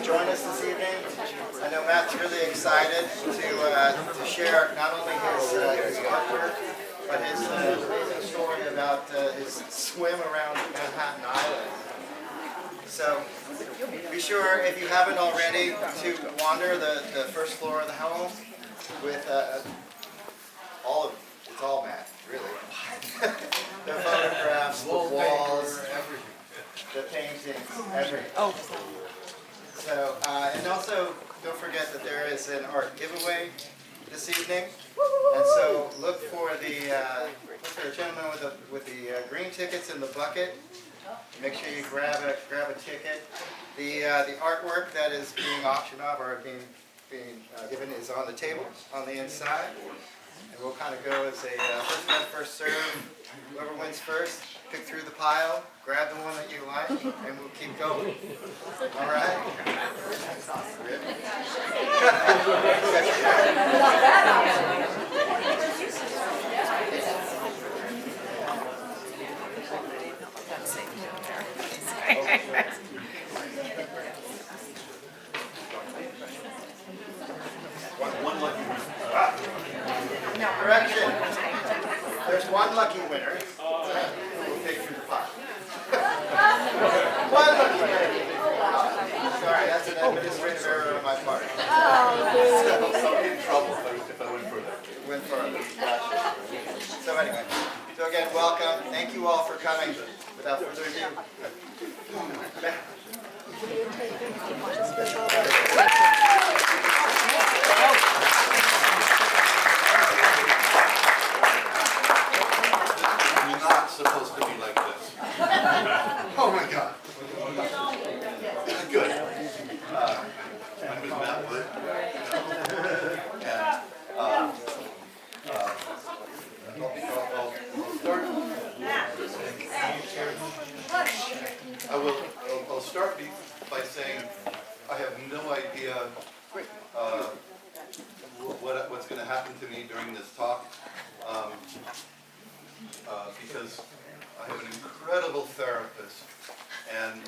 join us this evening. I know Matt's really excited to share not only his artwork, but his amazing story about his swim around Manhattan Island. So be sure, if you haven't already, to wander the first floor of the home with all of it's all Matt, really. The photographs, the walls, the paintings, everything. Oh. So, and also, don't forget that there is an art giveaway this evening. And so, look for the gentleman with the green tickets in the bucket. Make sure you grab a ticket. The artwork that is being auctioned off or being given is on the table on the inside. And we'll kind of go as a first come, first serve. Whoever wins first, pick through the pile, grab the one that you like, and we'll keep going. All right? One lucky winner. Correction. There's one lucky winner. We'll take through the pile. One lucky winner. Sorry, that's an administrative error on my part. I'll get in trouble if I went further. Went further. So anyway, so again, welcome. Thank you all for coming. Without further ado. Not supposed to be like this. Oh my God. Good. I'm with Matt Wood. And I'll start. I'll start by saying I have no idea what's going to happen to me during this talk. Because I have an incredible therapist, and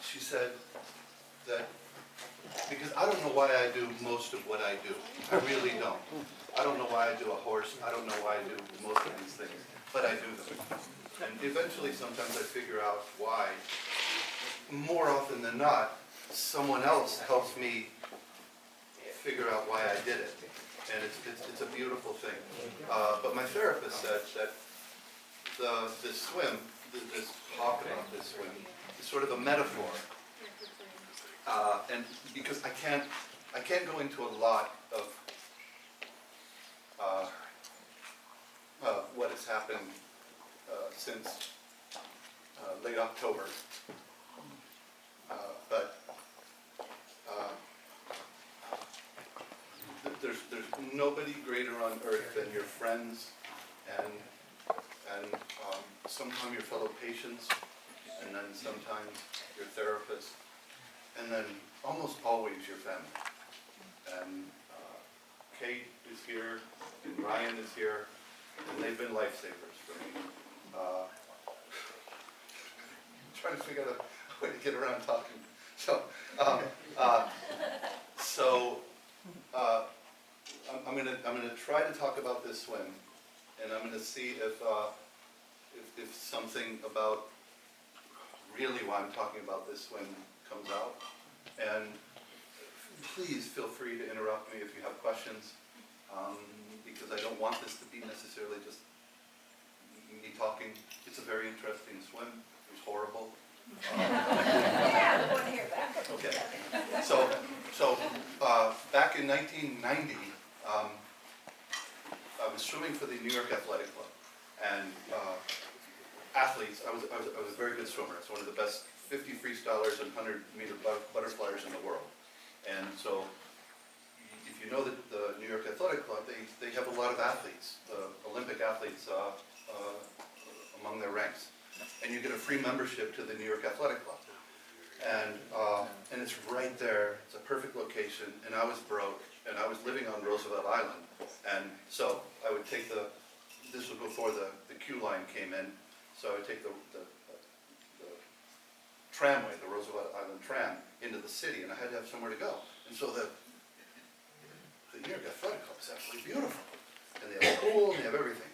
she said that because I don't know why I do most of what I do. I really don't. I don't know why I do a horse. I don't know why I do most of these things, but I do them. And eventually, sometimes I figure out why. More often than not, someone else helps me figure out why I did it. And it's a beautiful thing. But my therapist said that this swim, this talk about this swim, is sort of a metaphor. And because I can't go into a lot of what has happened since late October, but. There's nobody greater on earth than your friends and sometimes your fellow patients, and then sometimes your therapist, and then almost always your family. And Kate is here, and Ryan is here, and they've been lifesavers for me. I'm trying to figure out a way to get around talking. So, I'm gonna try to talk about this swim, and I'm gonna see if something about really why I'm talking about this swim comes out. And please feel free to interrupt me if you have questions, because I don't want this to be necessarily just me talking. It's a very interesting swim. It was horrible. Yeah, we want to hear that. Okay. So back in 1990, I was swimming for the New York Athletic Club, and athletes. I was a very good swimmer. It's one of the best 50 freestylers and 100-meter butterflyers in the world. And so, if you know the New York Athletic Club, they have a lot of athletes, Olympic athletes among their ranks, and you get a free membership to the New York Athletic Club. And it's right there. It's a perfect location. And I was broke, and I was living on Roosevelt Island. And so I would take this was before the queue line came in, so I would take the tramway, the Roosevelt Island tram, into the city, and I had to have somewhere to go. And so the New York Athletic Club is absolutely beautiful. And they have a pool, and they have everything.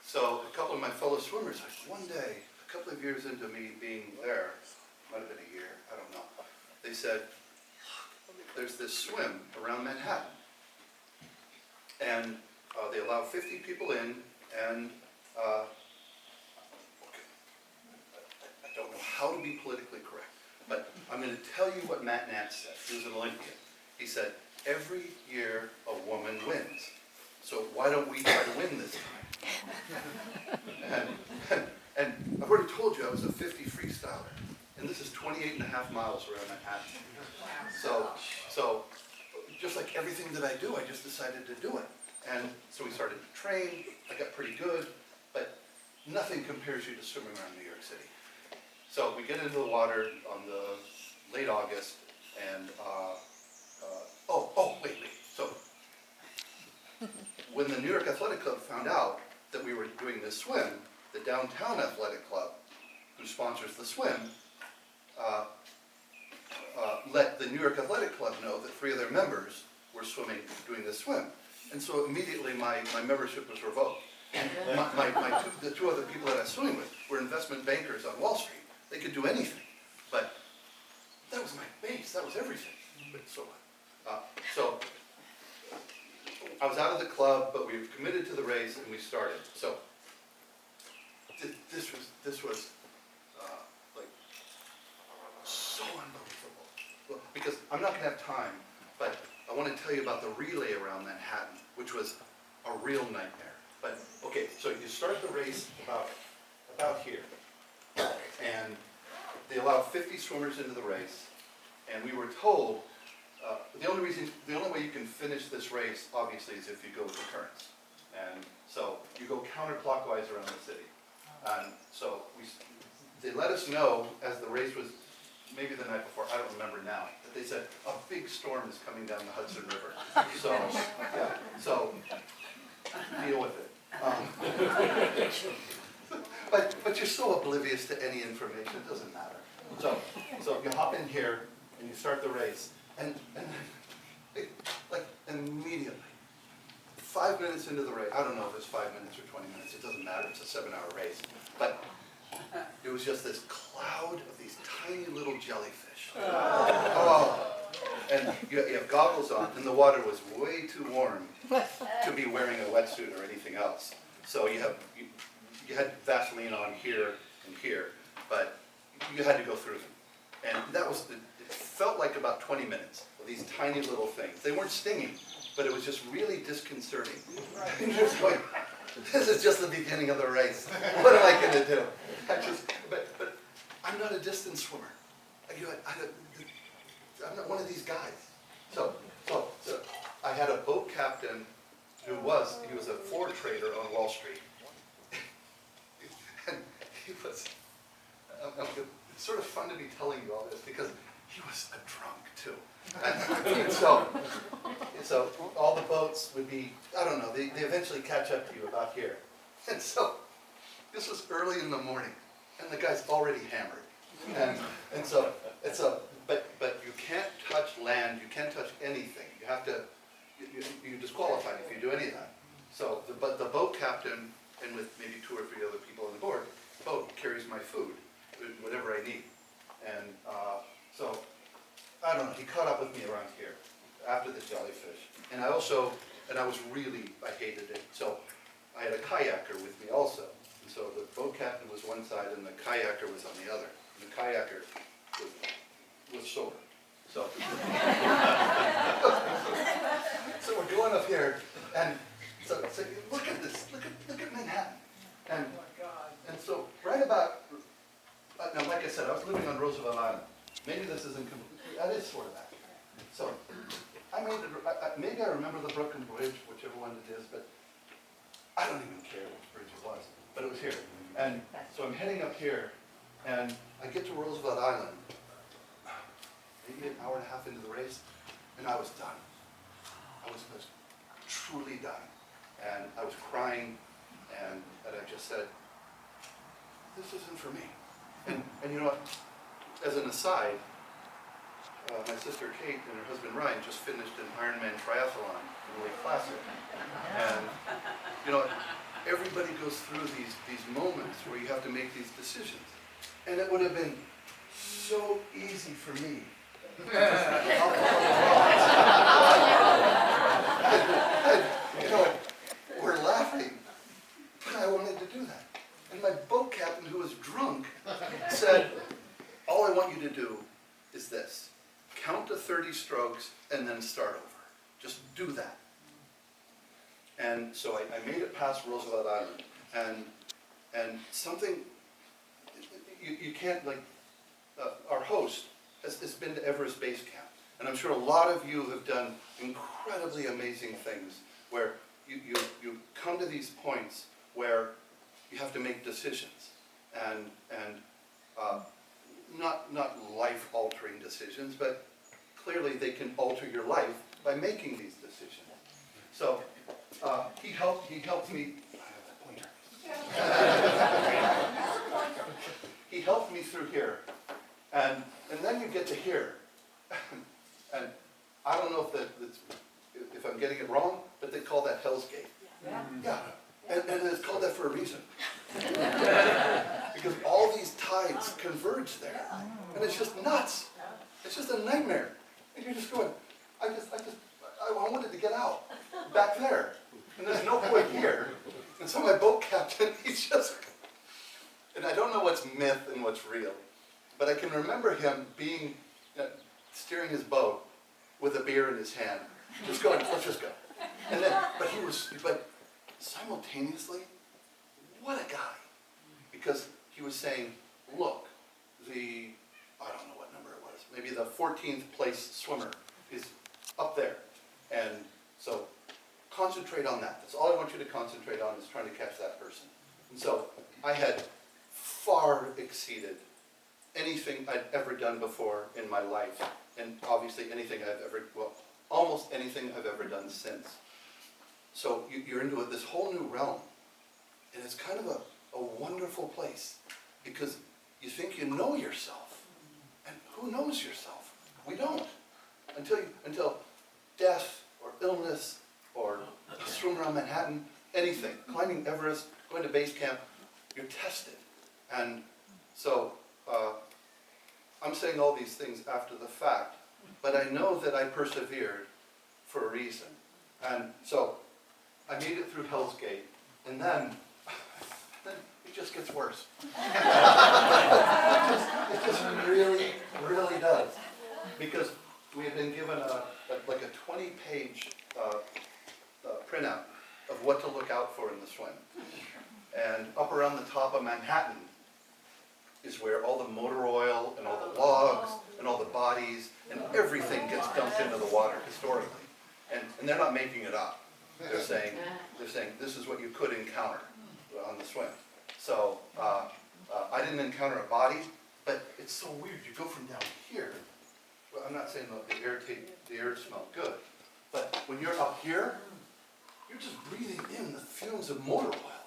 So a couple of my fellow swimmers, like one day, a couple of years into me being there, might have been a year, I don't know, they said, there's this swim around Manhattan. And they allow 50 people in, and okay, I don't know how to be politically correct, but I'm going to tell you what Matt Nance said. He was an Olympian. He said, every year a woman wins. So why don't we try to win this time? And I've already told you I was a 50 freestyler, and this is 28.5 miles around Manhattan. So just like everything that I do, I just decided to do it. And so we started to train. I got pretty good, but nothing compares you to swimming around New York City. So we get into the water on the late August, and wait. So when the New York Athletic Club found out that we were doing this swim, the Downtown Athletic Club, who sponsors the swim, let the New York Athletic Club know that 3 of their members were swimming, doing this swim. And so immediately my membership was revoked. And the 2 other people that I was swimming with were investment bankers on Wall Street. They could do anything. But that was my base, that was everything. But so I was out of the club, but we were committed to the race, and we started. So this was like so unbelievable. Well, because I'm not going to have time, but I want to tell you about the relay around Manhattan, which was a real nightmare. But okay, so you start the race about here, and they allow 50 swimmers into the race, and we were told the only way you can finish this race, obviously, is if you go with the currents. And so you go counterclockwise around the city. And so they let us know as the race was, maybe the night before, I don't remember now, that they said a big storm is coming down the Hudson River. So, yeah, so deal with it. But you're so oblivious to any information, it doesn't matter. So you hop in here and you start the race, and like immediately, 5 minutes into the race, I don't know if it's 5 minutes or 20 minutes, it doesn't matter, it's a 7-hour race, but it was just this cloud of these tiny little jellyfish. Oh, and you have goggles on, and the water was way too warm to be wearing a wetsuit or anything else. So you had Vaseline on here and here, but you had to go through them. And it felt like about 20 minutes of these tiny little things. They weren't stinging, but it was just really disconcerting. And you're just going, this is just the beginning of the race. What am I going to do? But I'm not a distance swimmer. I'm not one of these guys. So I had a boat captain he was a Ford trader on Wall Street. And he was, it's sort of fun to be telling you all this because he was a drunk too. And so all the boats would be, I don't know, they eventually catch up to you about here. And so this was early in the morning and the guy's already hammered. But you can't touch land, you can't touch anything. You have to, you're disqualified if you do any of that. So, but the boat captain, and with maybe 2 or 3 other people on the board, the boat carries my food, whatever I need. And so, I don't know, he caught up with me around here after the jellyfish. And I hated it. So I had a kayaker with me also. And so the boat captain was one side and the kayaker was on the other. And the kayaker was sober. So, so we're going up here, and so look at this, look at Manhattan. And so right about, now like I said, I was living on Roosevelt Island. Maybe this isn't complete, that is sort of that. So maybe I remember the Brooklyn Bridge, whichever one it is, but I don't even care which bridge it was, but it was here. And so I'm heading up here, and I get to Roosevelt Island, maybe an hour and a half into the race, and I was done. I was truly done. And I was crying, and I just said, this isn't for me. And you know what? as an aside, my sister Kate and her husband Ryan just finished an Ironman triathlon in Lake Placid. And, you know, everybody goes through these moments where you have to make these decisions. And it would have been so easy for me. You know, we're laughing, but I wanted to do that. And my boat captain, who was drunk, said, all I want you to do is this. Count to 30 strokes and then start over. Just do that. And so I made it past Roosevelt Island. And something, you can't, like, our host has been to Everest Base Camp. And I'm sure a lot of you have done incredibly amazing things where you come to these points where you have to make decisions. And not life-altering decisions, but clearly they can alter your life by making these decisions. So he helped me. I have a pointer. He helped me through here, and then you get to here, and I don't know if I'm getting it wrong, but they call that Hell's Gate. Yeah, and it's called that for a reason. Because all these tides converge there, and it's just nuts. It's just a nightmare, and you're just going. I wanted to get out back there, and there's no point here. And so my boat captain, he's just, and I don't know what's myth and what's real, but I can remember him being steering his boat with a beer in his hand, just going, let's just go. And then, but simultaneously, what a guy. Because he was saying, look, I don't know what number it was, maybe the 14th place swimmer is up there. And so concentrate on that. That's all I want you to concentrate on, is trying to catch that person. And so I had far exceeded anything I'd ever done before in my life, and obviously almost anything I've ever done since. So you're into this whole new realm, and it's kind of a wonderful place, because you think you know yourself, and who knows yourself? We don't, until death or illness or a swim around Manhattan, anything, climbing Everest, going to base camp, you're tested. And so I'm saying all these things after the fact, but I know that I persevered for a reason. And so I made it through Hell's Gate, and then it just gets worse. It just really, really does. Because we had been given a 20-page printout of what to look out for in the swim. And up around the top of Manhattan is where all the motor oil and all the logs and all the bodies and everything gets dumped into the water historically. And they're not making it up. They're saying this is what you could encounter on the swim. So I didn't encounter a body, but it's so weird. You go from down here. Well, I'm not saying that the air smelled good, but when you're up here, you're just breathing in the fumes of motor oil,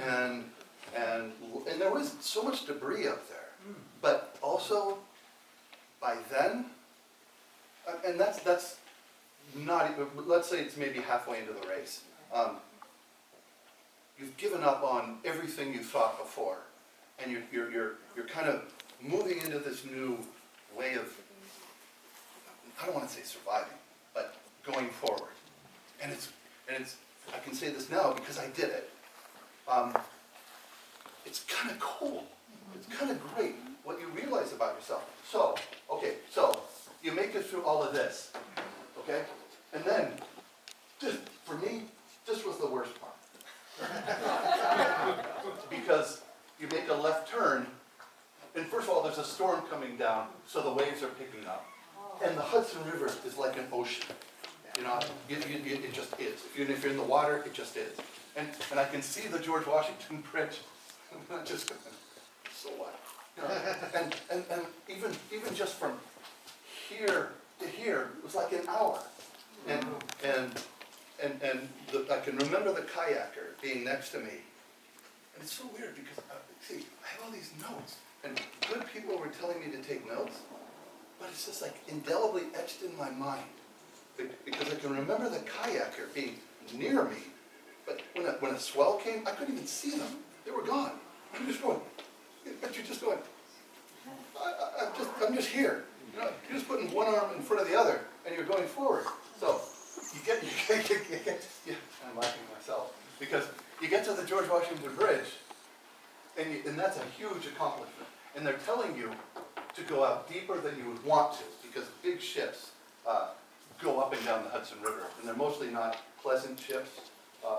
and there was so much debris up there. But also, by then, and that's not even, let's say it's maybe halfway into the race. You've given up on everything you thought before, and you're kind of moving into this new way of, I don't want to say surviving, but going forward. And it's I can say this now because I did it. It's kind of cool. It's kind of great what you realize about yourself. So you make it through all of this, okay? And then, for me, this was the worst part. Because you make a left turn, and first of all, there's a storm coming down, so the waves are picking up. And the Hudson River is like an ocean. You know, it just is. If you're in the water, it just is. And I can see the George Washington Bridge. I'm just going, so what? You know, and even just from here to here, it was like an hour. And I can remember the kayaker being next to me. And it's so weird because, see, I have all these notes. and good people were telling me to take notes, but it's just like indelibly etched in my mind. Because I can remember the kayaker being near me, but when a swell came, I couldn't even see them. They were gone. I'm just going, but you're just going, I'm just here. You know, you're just putting one arm in front of the other, and you're going forward. So you get yeah, I'm laughing at myself, because you get to the George Washington Bridge, and that's a huge accomplishment. And they're telling you to go out deeper than you would want to, because big ships go up and down the Hudson River, and they're mostly not pleasant ships,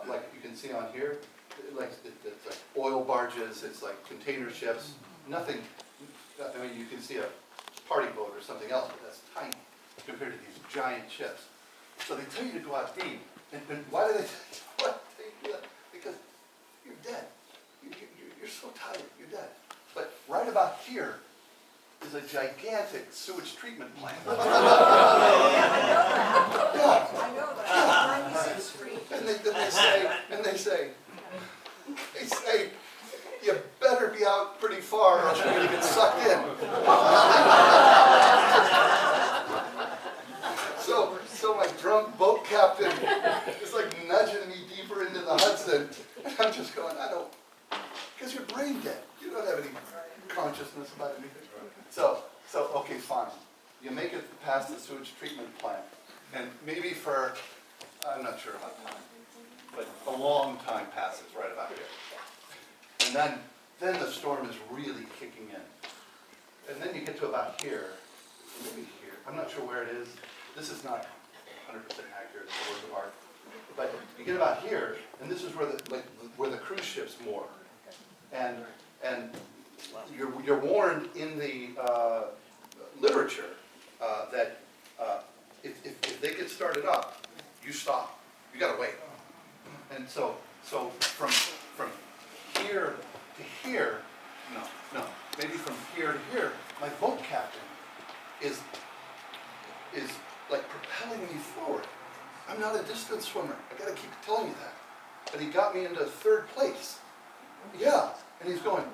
like you can see on here. It's like oil barges, it's like container ships, nothing, I mean, you can see a party boat or something else, but that's tiny compared to these giant ships. So they tell you to go out deep, and why do they do that? Because you're dead. You're so tired, you're dead. But right about here is a gigantic sewage treatment plant. I know that, 96th Street. And they say, you better be out pretty far or else you're gonna get sucked in. So my drunk boat captain is like nudging me deeper into the Hudson, and I'm just going, because you're brain dead. You don't have any consciousness about anything. So okay, fine. You make it past the sewage treatment plant, and maybe for, I'm not sure about time, but a long time passes right about here. And then the storm is really kicking in. And then you get to about here, maybe here, I'm not sure where it is. This is not 100% accurate, it's a work of art. But you get about here, and this is where the cruise ships moor. And you're warned in the literature that if they get started up, you stop. You gotta wait. And so from here to here, no, maybe from here to here, my boat captain is like propelling me forward. I'm not a distance swimmer. I gotta keep telling you that. But he got me into third place. Yeah, and he's going,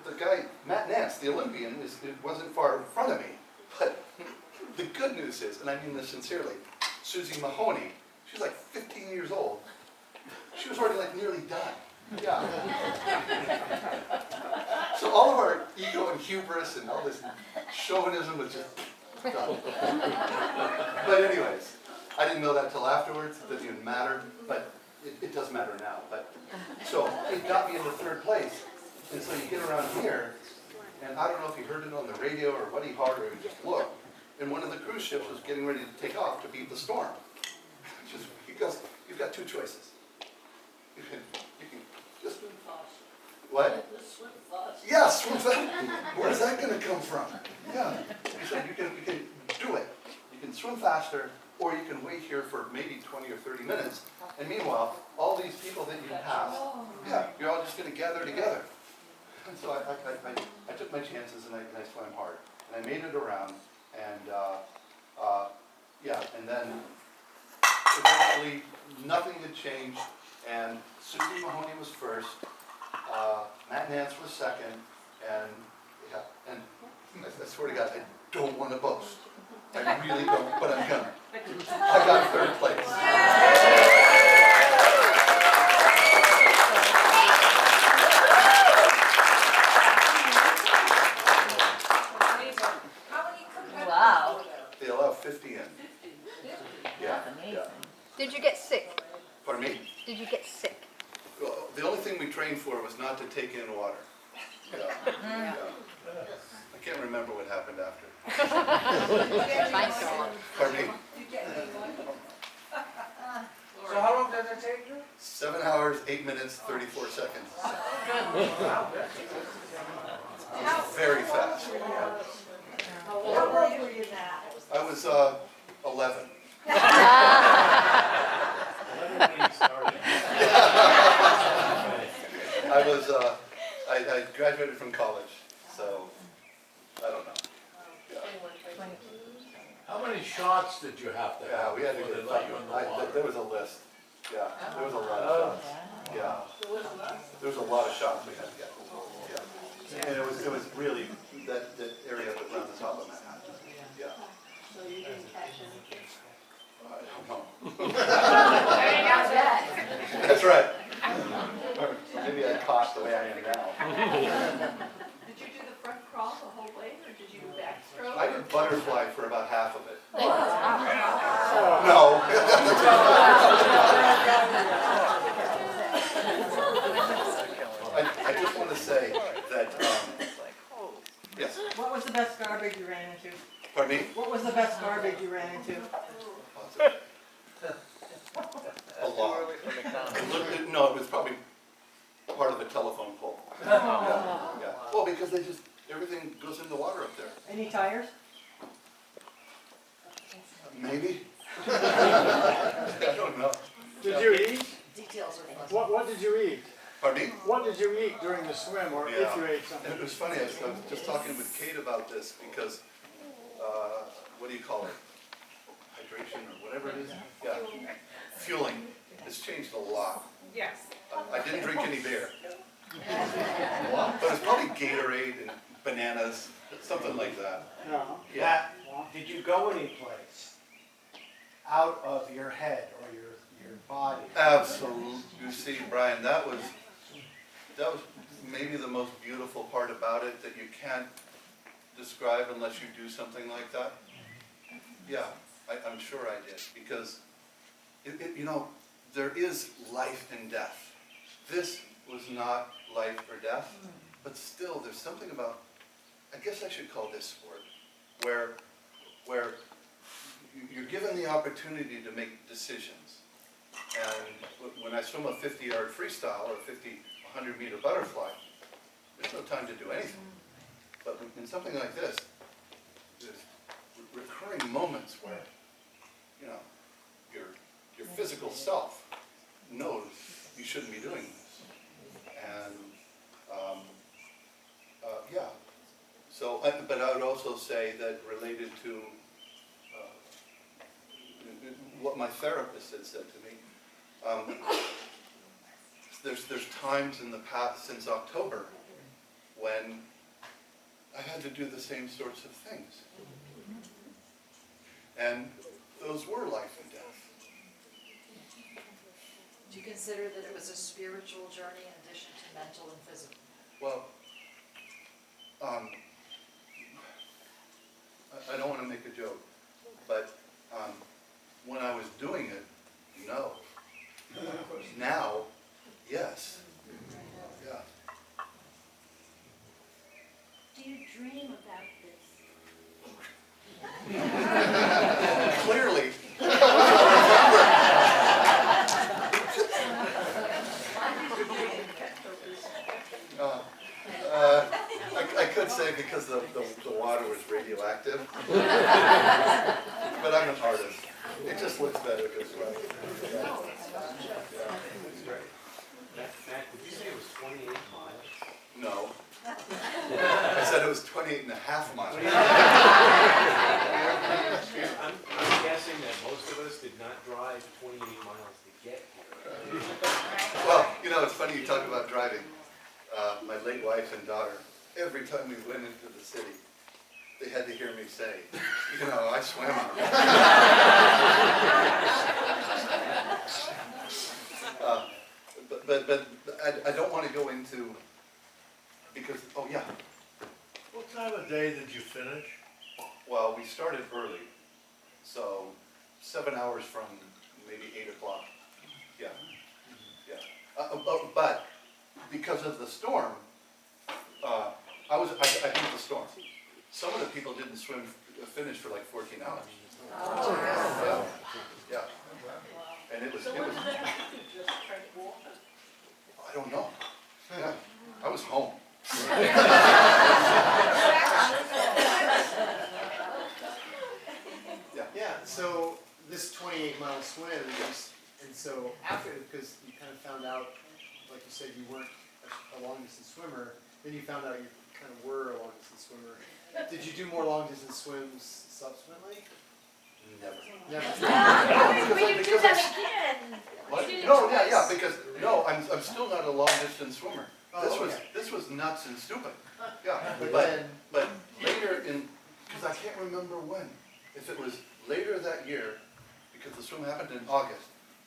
the guy, Matt Nance, the Olympian, it wasn't far in front of me. But the good news is, and I mean this sincerely, Susie Mahoney, she's like 15 years old. She was already like nearly done. Yeah. So all of our ego and hubris and all this chauvinism was just done. But anyways, I didn't know that till afterwards. It doesn't even matter, but it does matter now. But so it got me into third place. And so you get around here, and I don't know if he heard it on the radio or what he heard or he just looked, and one of the cruise ships was getting ready to take off to beat the storm. He goes, you've got two choices. You can just swim fast. What? Swim fast. Yeah, swim fast. Where's that going to come from? Yeah. He said you can do it. You can swim faster, or you can wait here for maybe 20 or 30 minutes. And meanwhile, all these people that you pass, yeah, you're all just going to gather together. And so I took my chances and I swam hard. And I made it around, and yeah, and then eventually nothing had changed, and Susie Mahoney was first, Matt Nance was second, and yeah, and I swear to God, I don't want to boast. I really don't, but I'm gonna. I got third place. Wow. They allow 50 in. Yeah. Amazing. Did you get sick? Pardon me? Did you get sick? Well, the only thing we trained for was not to take in water. Yeah. Yeah. I can't remember what happened after. Thanks, Dawn. Pardon me? So how long does it take you? 7 hours, 8 minutes, 34 seconds. Very fast. How old were you now? I was 11. I was, I graduated from college, so I don't know. Yeah. How many shots did you have to Yeah, have we had to before get, they let you in the water? there was a list. Yeah, there was a lot of shots. Yeah. There was a lot of shots we had to get. Yeah. And it was really that area around the top of Manhattan. Yeah. So you didn't catch anything? I don't know. Very not bad. That's right. Or maybe I caught the way I am now. Did you do the front crawl the whole way, or did you do backstroke? I did butterfly for about half of it. Wow. No. I just want to say that, yes, What was the best garbage you ran into? pardon me? What was the best garbage you ran into? A lot. No, it was probably part of a telephone pole. Yeah, yeah. Well, because everything goes in the water up there. Any tires? Maybe? I don't know. Did you eat? Details are fuzzy. What did you eat? Pardon me? What did you eat during the swim, or if Yeah. you ate And something? it was funny, I was just talking with Kate about this because, what do you call it? Hydration or whatever it is? Yeah. Fueling has changed a lot. Yes. I didn't drink any beer. But it's probably Gatorade and bananas, something like that. No. Yeah. Did you go anyplace out of your head or your body? Absolutely. You see, Brian, that was maybe the most beautiful part about it that you can't describe unless you do something like that. Yeah, I'm sure I did, because there is life and death. This was not life or death, but still there's something about, I guess I should call this sport, where you're given the opportunity to make decisions. And when I swim a 50-yard freestyle or a 100-meter butterfly, there's no time to do anything. But in something like this, there's recurring moments where, your physical self knows you shouldn't be doing this. And, yeah. So, but I would also say that related to what my therapist had said to me, there's times in the past since October when I had to do the same sorts of things. And those were life and death. Do you consider that it was a spiritual journey in addition to mental and physical? Well, I don't want to make a joke, but when I was doing it, no. Now, yes. Yeah. Do you dream about this? Clearly. I could say because the water was radioactive, but I'm an artist. It just looks better this way. Yeah. Matt, did you say it was 28 miles? No. I said it was 28 and a half miles. I'm guessing that most of us did not drive 28 miles to get here. Well, it's funny you talk about driving. My late wife and daughter, every time we went into the city, they had to hear me say, I swam. But I don't want to go into, because, oh yeah, What time of day did you finish? well, we started early, so 7 hours from maybe 8 o'clock. Yeah, yeah. But because of the storm, I beat the storm. Some of the people didn't finish for like 14 hours. Yeah, yeah. And it was, I don't know. Yeah, I was home. Yeah, so this 28-mile swim, and so after, because you kind of found out, like you said, you weren't a long-distance swimmer, then you found out you kind of were a long-distance swimmer. Did you do more long-distance swims subsequently? Never. Never. Will you do that again? What? You did it No, twice. yeah, because, no, I'm still not a long distance swimmer. This was nuts and stupid, yeah. But But, then, but later in, because I can't remember when, if it was later that year, because the swim happened in August,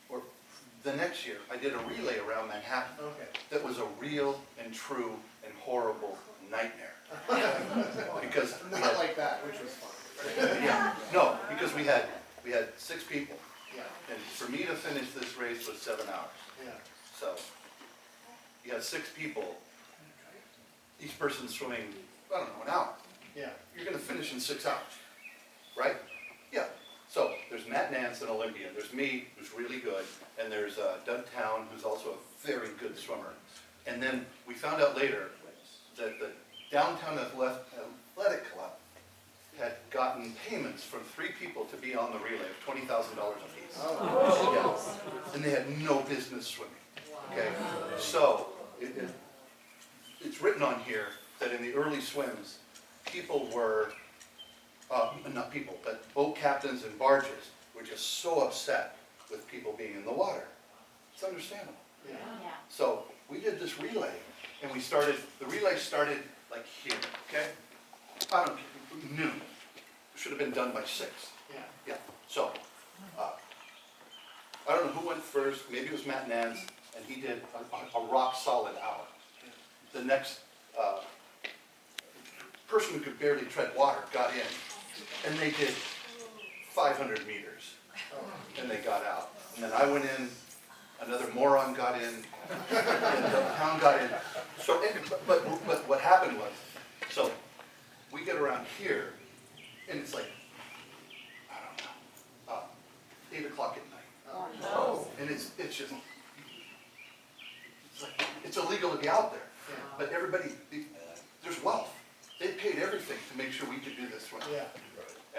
or the next year, I did a relay around Manhattan okay. that was a real and true and horrible nightmare. Because we Not had, like that, which was fun. yeah, no, because we had 6 people, Yeah, and for me to finish this race was 7 hours. yeah. So, you have 6 people, each person swimming, I don't know, an hour. Yeah. You're gonna finish in 6 hours, right? Yeah. So, there's Matt Nance, an Olympian, there's me, who's really good, and there's Doug Town, who's also a very good swimmer. And then we found out later that the Downtown Athletic Club had gotten payments from 3 people to be on the relay of $20,000 apiece. Oh. Yeah. And they had no business swimming, okay? So, it's written on here that in the early swims, people were, not people, but boat captains and barges were just so upset with people being in the water. It's understandable. Yeah. So, we did this relay, and the relay started like here, okay? I don't care, noon. It should have been done by 6. Yeah. Yeah, so, I don't know who went first, maybe it was Matt Nance, and he did a rock solid hour. The next, person who could barely tread water got in, and they did 500 meters, and they got out. And then I went in, another moron got in, and the town got in. So, but what happened was, so, we get around here, and it's like, I don't know, 8 o'clock at night. Oh. And it's just, it's illegal to be out there. But everybody, there's wealth. They paid everything to make sure we could do this swim. Yeah.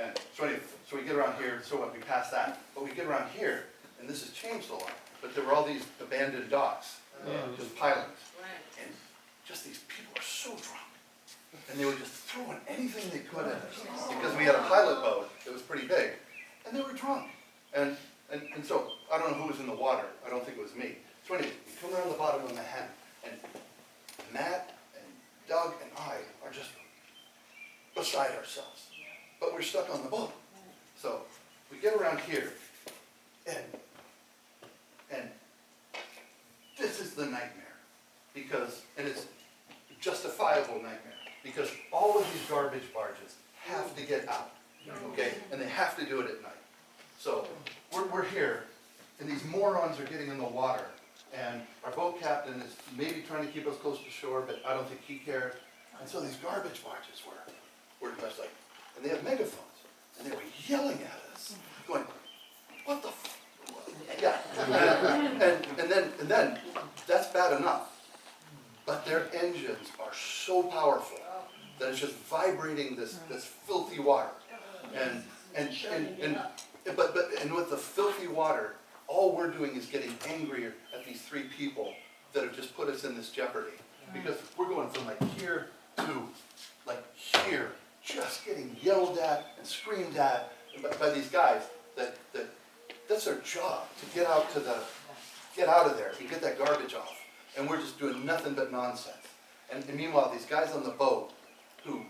And so anyway, so we get around here, so what, we pass that. But we get around here, and this has changed a lot. But there were all these abandoned docks, just pilings. And just these people are so drunk. And they were just throwing anything they could at us. Because we had a pilot boat that was pretty big, and they were drunk. And so, I don't know who was in the water. I don't think it was me. So anyway, we come around the bottom of Manhattan, and Matt and Doug and I are just beside ourselves. But we're stuck on the boat. So, we get around here, and this is the nightmare. Because, and it's a justifiable nightmare. Because all of these garbage barges have to get out, okay? And they have to do it at night. So, we're here, and these morons are getting in the water, and our boat captain is maybe trying to keep us close to shore, but I don't think he cared. And so these garbage barges were just like, and they have megaphones, and they were yelling at us, going, what the f, yeah. And then, that's bad enough. But their engines are so powerful that it's just vibrating this filthy water. And with the filthy water, all we're doing is getting angrier at these 3 people that have just put us in this jeopardy. Because we're going from like here to like here, just getting yelled at and screamed at by these guys that's their job, to get out of there, to get that garbage off. And we're just doing nothing but nonsense. And meanwhile, these guys on the boat who,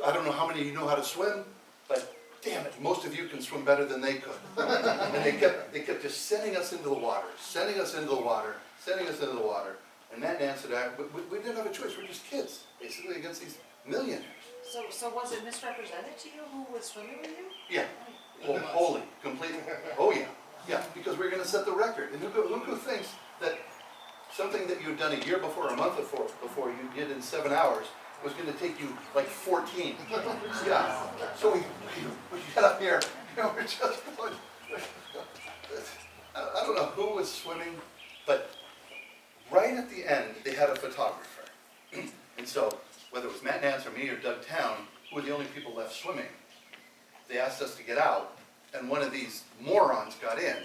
I don't know how many of you know how to swim, but damn it, most of you can swim better than they could. And they kept just sending us into the water, sending us into the water, sending us into the water. And Matt Nance and I, we didn't have a choice, we're just kids, basically, against these millionaires. So was it misrepresented to you who was swimming with you? Yeah, well, wholly, completely, oh yeah, yeah, because we're gonna set the record. And who thinks that something that you had done a year before, a month before you did in 7 hours, was gonna take you like 14. Yeah, so we get up here, and we're just going, I don't know who was swimming, but right at the end, they had a photographer. And so, whether it was Matt Nance or me or Doug Town, who were the only people left swimming, they asked us to get out, and one of these morons got in,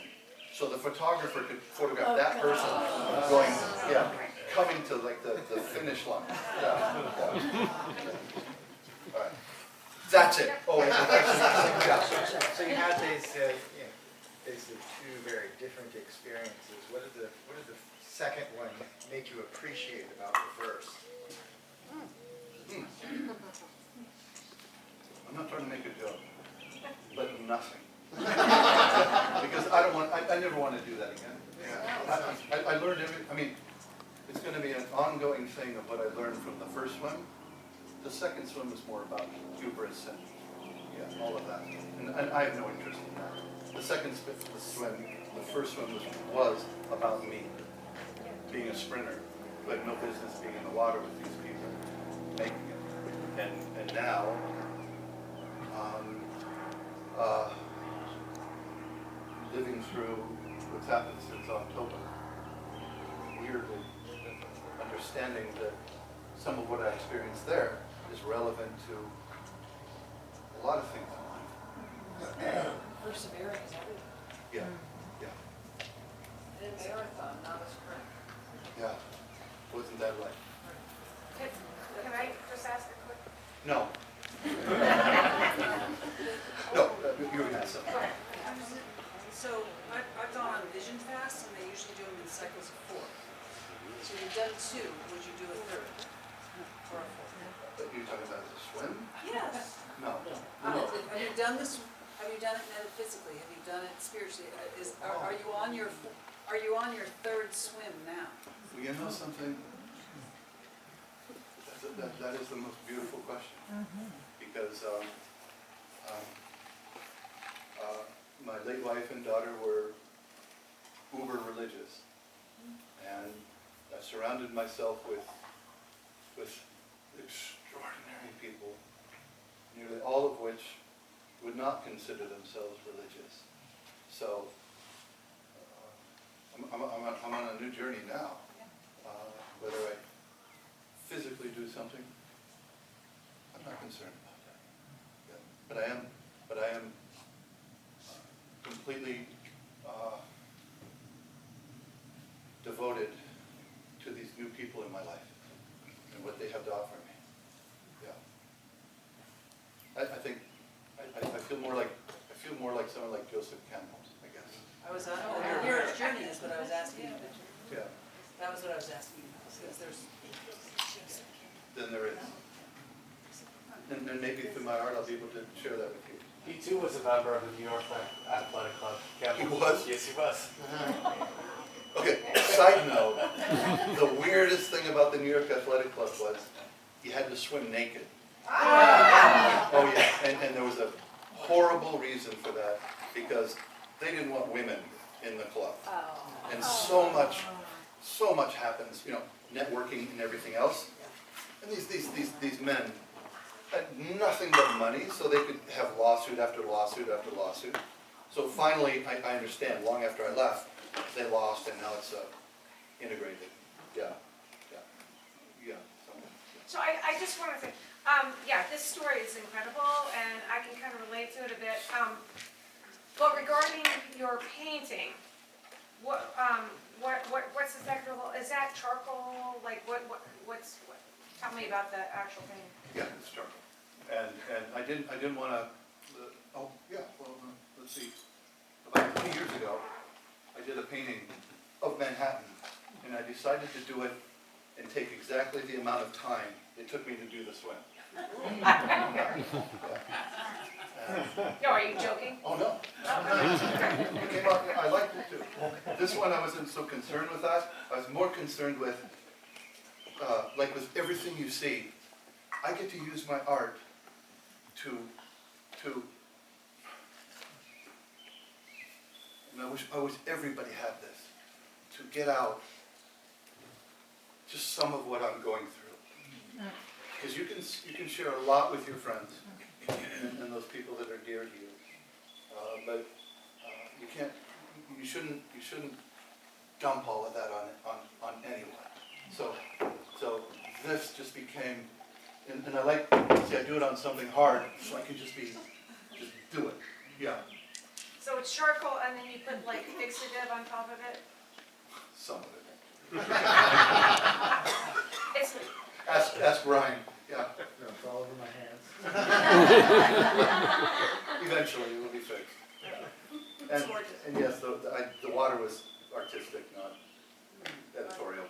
so the photographer could photograph that person going, yeah, coming to like the finish line. Yeah. All right. That's it. Oh, yeah. So you had these, basically 2 very different experiences. What did the second one make make you appreciate about the first? I'm not trying to make a joke, but nothing. Because I never want to do that again. I learned I mean, it's going to be an ongoing thing of what I learned from the first swim. The second swim was more about hubris and, yeah, all of that. And I have no interest in that. The second swim, the first swim was about me, being a sprinter, who had no business being in the water with these people, making it. And now, living through what's happened since October, weirdly understanding that some of what I experienced there is relevant to a lot of things in life. Persevering is everything. Yeah, yeah, And a marathon, not a sprint. yeah. Wasn't that right? Can I just ask a quick? No. No, you were gonna say something. So I've gone on Vision Fast, and they usually do them in cycles of 4. So you've done 2, would you do a third? Or a fourth? You're talking about the swim? Yes. No. Have you done this, have you done it metaphysically, have you done it spiritually? Are you on your third swim now? Well, you know something? That is the most beautiful question. Because my late wife and daughter were uber religious. And I surrounded myself with extraordinary people, nearly all of which would not consider themselves religious. So I'm on a new journey now. Whether I physically do something, I'm not concerned about that. Yeah. But I am completely devoted to these new people in my life and what they have to offer me. Yeah. I think I feel more like someone like Joseph Campbell, I guess. I was on your hero's journey is what I was asking you. Yeah. That was what I was asking you, because there's. Then there is. And maybe through my art I'll be able to share that with you. He too was a member of the New York Athletic Club. He was? Yes, he was. Okay, side note, the weirdest thing about the New York Athletic Club was you had to swim naked. Oh yeah, and there was a horrible reason for that, because they didn't want women in the club. And so much happens, you know, networking and everything else. And these men had nothing but money, so they could have lawsuit after lawsuit after lawsuit. So finally, I understand, long after I left, they lost, and now it's integrated. Yeah. So I just want to say, yeah, this story is incredible, and I can kind of relate to it a bit. But regarding your painting, what's the technical? Is that charcoal? Like what's? Tell me about the actual painting. Yeah, it's charcoal. And I didn't want to. Oh yeah. Well, let's see. About 20 years ago, I did a painting of Manhattan, and I decided to do it and take exactly the amount of time it took me to do the swim. No, are you joking? Oh no. It came out. I liked it too. This one I wasn't so concerned with that. I was more concerned with, like with everything you see, I get to use my art to. And I wish everybody had this, to get out just some of what I'm going through. Because you can share a lot with your friends and those people that are dear to you, but you shouldn't dump all of that on anyone. So this just became, and I like, see, I do it on something hard, so I can just do it. Yeah. So it's charcoal, and then you put like fixative on top of it. Some of it. It's Ask Ryan. Yeah. No, it's all over my hands. Eventually, it will be fixed. And yes, the water was artistic, not editorial.